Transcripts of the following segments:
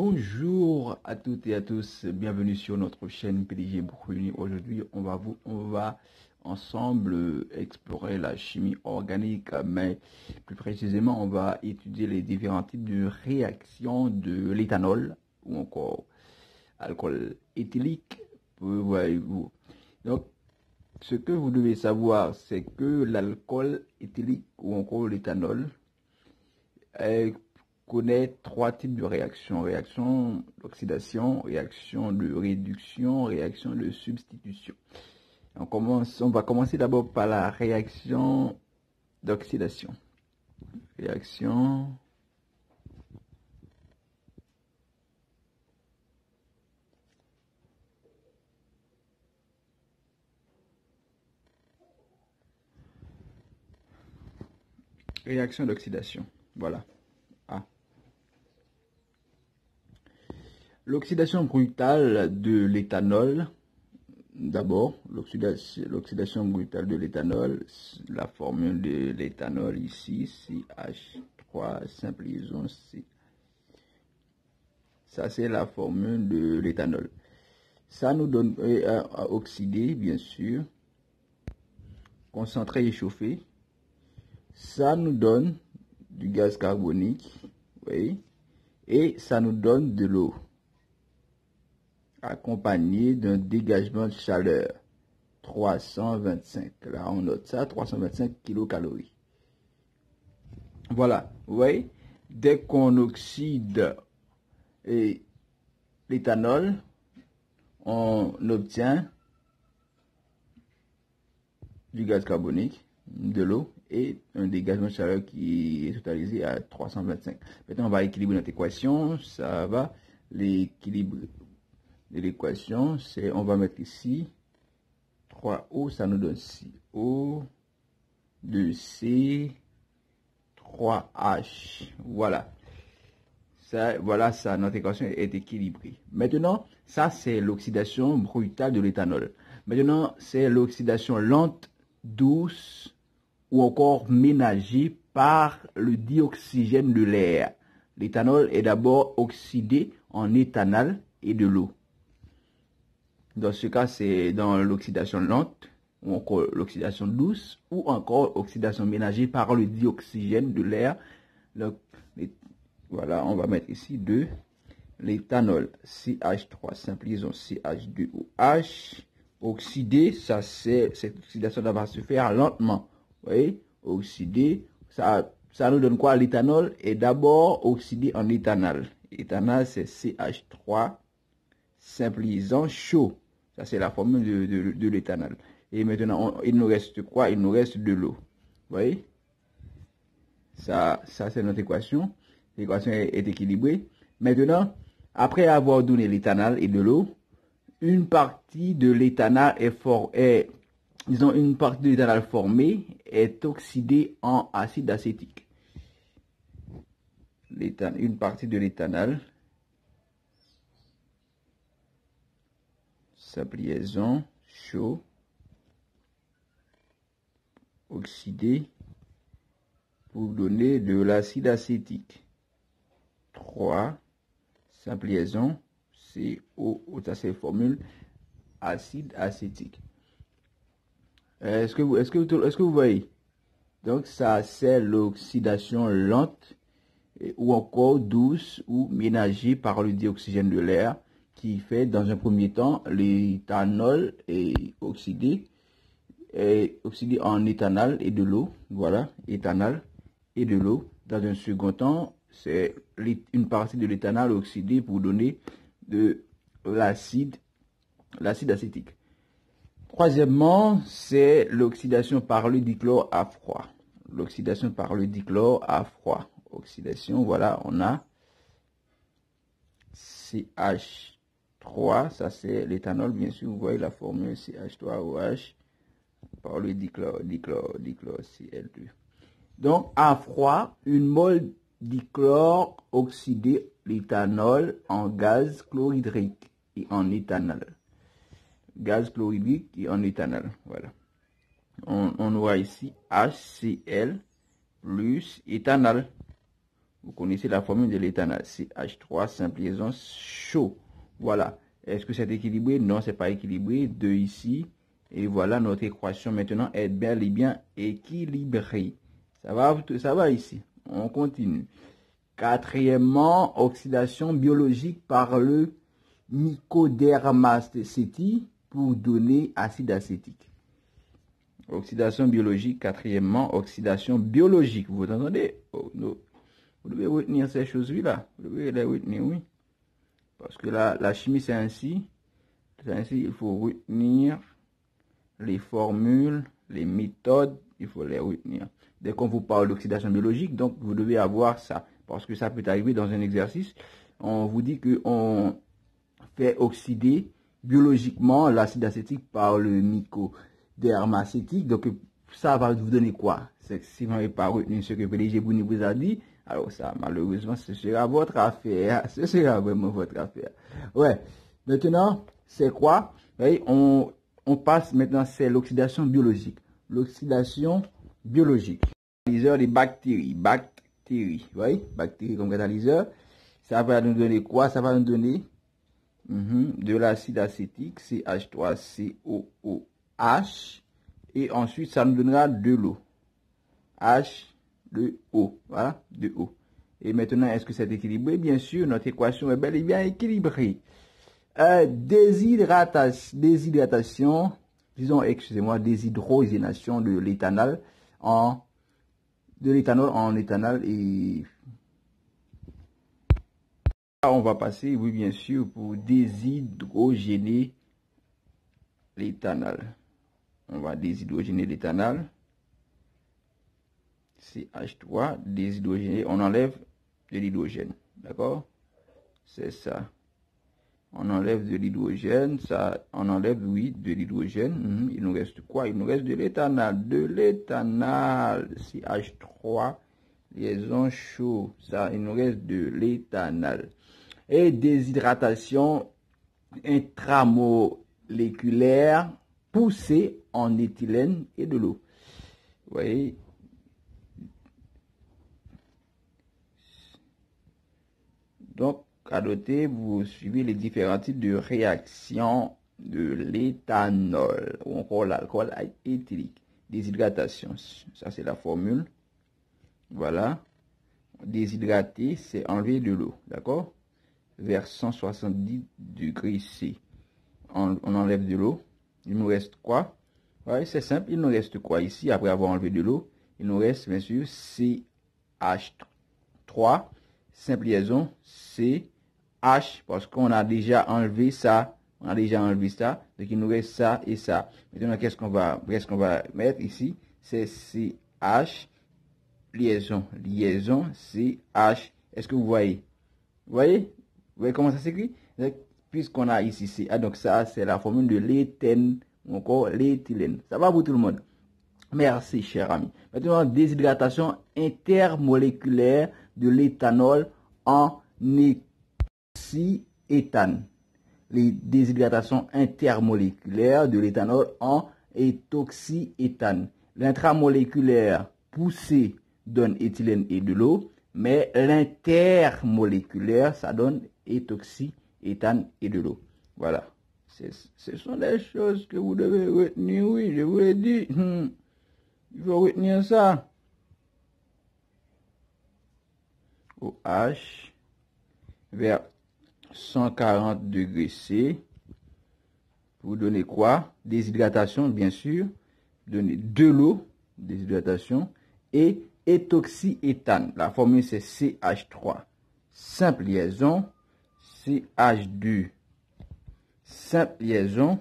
Bonjour à toutes et à tous, bienvenue sur notre chaîne PDG Bruni. Aujourd'hui, on va ensemble explorer la chimie organique, mais plus précisément, on va étudier les différents types de réactions de l'éthanol ou encore alcool éthylique. Voyez-vous. Donc, ce que vous devez savoir, c'est que l'alcool éthylique ou encore l'éthanol connaît trois types de réactions. Réaction d'oxydation, réaction de réduction, réaction de substitution. On va commencer d'abord par la réaction d'oxydation. Réaction d'oxydation. Voilà. L'oxydation brutale de l'éthanol. D'abord, l'oxydation brutale de l'éthanol, la formule de l'éthanol ici, CH3, simple liaison C. Ça, c'est la formule de l'éthanol. Ça nous donne oxydé, bien sûr, concentré et chauffé. Ça nous donne du gaz carbonique, oui, et ça nous donne de l'eau, accompagné d'un dégagement de chaleur, 325. Là, on note ça, 325 kilocalories. Voilà, vous voyez, dès qu'on oxyde l'éthanol, on obtient du gaz carbonique, de l'eau et un dégagement de chaleur qui est totalisé à 325. Maintenant, on va équilibrer notre équation. Ça va, l'équilibre de l'équation, c'est, on va mettre ici 3O, ça nous donne CO, 2C, 3H. Voilà. Voilà, ça, notre équation est équilibrée. Maintenant, ça, c'est l'oxydation brutale de l'éthanol. Maintenant, c'est l'oxydation lente, douce ou encore ménagée par le dioxygène de l'air. L'éthanol est d'abord oxydé en éthanal et de l'eau. Dans ce cas, c'est dans l'oxydation lente, ou encore l'oxydation douce, ou encore oxydation ménagée par le dioxygène de l'air. Voilà, on va mettre ici l'éthanol, CH3, simple liaison CH2OH, oxydé, ça c'est, cette oxydation va se faire lentement. Vous voyez, oxydé, ça nous donne quoi? L'éthanol est d'abord oxydé en éthanal. Éthanal, c'est CH3, simple liaison chaud. Ça, c'est la formule de l'éthanol. Et maintenant, il nous reste quoi? Il nous reste de l'eau. Vous voyez? Ça c'est notre équation. L'équation est équilibrée. Maintenant, après avoir donné l'éthanol et de l'eau, une partie de l'éthanol une partie de l'éthanol formée est oxydée en acide acétique. Une partie de l'éthanol, simple liaison, chaud, oxydé, pour donner de l'acide acétique. 3, simple liaison, CO, ça c'est formule acide acétique. Est-ce que vous voyez? Donc ça c'est l'oxydation lente ou encore douce ou ménagée par le dioxygène de l'air qui fait dans un premier temps l'éthanol est oxydé en éthanol et de l'eau. Voilà, éthanol et de l'eau. Dans un second temps, c'est une partie de l'éthanol oxydé pour donner de l'acide acétique. Troisièmement, c'est l'oxydation par le dichlore à froid. L'oxydation par le dichlore à froid. Oxydation, voilà, on a CH3, ça c'est l'éthanol, bien sûr, vous voyez la formule CH3OH par le dichlore Cl2. Donc, à froid, une mole dichlore oxydé l'éthanol en gaz chlorhydrique et en éthanol. Gaz chlorhydrique et en éthanol, voilà. On aura ici HCl plus éthanol. Vous connaissez la formule de l'éthanol. CH3, simple liaison, chaud. Voilà. Est-ce que c'est équilibré? Non, c'est pas équilibré. 2 ici. Et voilà, notre équation maintenant est bel et bien équilibrée. Ça va ici. On continue. Quatrièmement, oxydation biologique par le mycodermacétie pour donner acide acétique. Oxydation biologique. Quatrièmement, oxydation biologique. Vous entendez? Oh, no. Vous devez retenir ces choses-là. Vous devez les retenir, oui. Parce que la chimie, c'est ainsi. C'est ainsi, il faut retenir les formules, les méthodes, il faut les retenir. Dès qu'on vous parle d'oxydation biologique, donc vous devez avoir ça. Parce que ça peut arriver dans un exercice. On vous dit qu'on fait oxyder biologiquement l'acide acétique par le mycodermacétique. Donc ça va vous donner quoi? C'est que si vous n'avez pas retenu ce que PDG Bouni vous a dit, alors ça, malheureusement, ce sera votre affaire. Ce sera vraiment votre affaire. Ouais. Maintenant, c'est quoi? Vous voyez, on passe maintenant, c'est l'oxydation biologique. L'oxydation biologique. Catalyseur des bactéries. Bactéries. Vous voyez? Bactéries comme catalyseur. Ça va nous donner quoi? Ça va nous donner de l'acide acétique, CH3COOH. Et ensuite, ça nous donnera de l'eau. H2O. Voilà, de eau. Et maintenant, est-ce que c'est équilibré? Bien sûr, notre équation est bel et bien équilibrée. Déshydratation, disons, excusez-moi, déshydrogénation de l'éthanol en éthanol et on va passer, oui, bien sûr, pour déshydrogéner l'éthanol. On va déshydrogéner l'éthanol. CH3, déshydrogéné, on enlève de l'hydrogène. D'accord? C'est ça. On enlève de l'hydrogène, ça, on enlève, oui, de l'hydrogène. Il nous reste quoi? Il nous reste de l'éthanol. De l'éthanol, CH3, liaison chaud. Ça, il nous reste de l'éthanol. Et déshydratation intramoléculaire poussée en éthylène et de l'eau. Vous voyez? Donc, à noter, vous suivez les différents types de réactions de l'éthanol ou encore l'alcool éthylique. Déshydratation, ça c'est la formule. Voilà. Déshydrater, c'est enlever de l'eau, d'accord? Vers 170 degrés C. On enlève de l'eau. Il nous reste quoi? Ouais, c'est simple. Il nous reste quoi ici? Après avoir enlevé de l'eau, il nous reste bien sûr CH3, simple liaison, CH, parce qu'on a déjà enlevé ça. On a déjà enlevé ça. Donc il nous reste ça et ça. Maintenant, qu'est-ce qu'on va mettre ici? C'est CH, liaison, CH. Est-ce que vous voyez? Vous voyez? Vous voyez comment ça s'écrit? Puisqu'on a ici CH, donc ça, c'est la formule de l'éthène ou encore l'éthylène. Ça va pour tout le monde? Merci, cher ami. Maintenant, déshydratation intermoléculaire de l'éthanol en éthane. Les déshydratations intermoléculaires de l'éthanol en éthane. L'intramoléculaire poussé donne éthylène et de l'eau, mais l'intermoléculaire, ça donne éthane et de l'eau. Voilà. Ce sont des choses que vous devez retenir, oui, je vous l'ai dit. Il faut retenir ça. OH vers 140 degrés C. Pour donner quoi? Déshydratation, bien sûr. Donner de l'eau, déshydratation, et éthane. La formule, c'est CH3. Simple liaison, CH2. Simple liaison,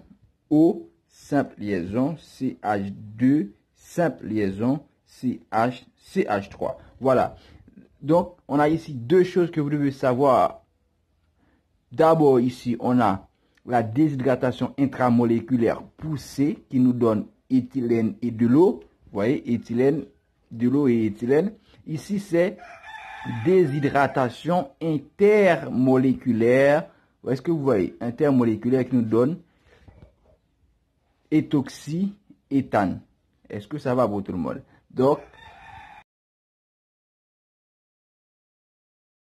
O, simple liaison, CH2, simple liaison, CH3. Voilà. Donc, on a ici deux choses que vous devez savoir. D'abord, ici, on a la déshydratation intramoléculaire poussée qui nous donne éthylène et de l'eau. Vous voyez, éthylène, de l'eau et éthylène. Ici, c'est déshydratation intermoléculaire. Est-ce que vous voyez? Intermoléculaire qui nous donne éthane. Est-ce que ça va pour tout le monde? Donc,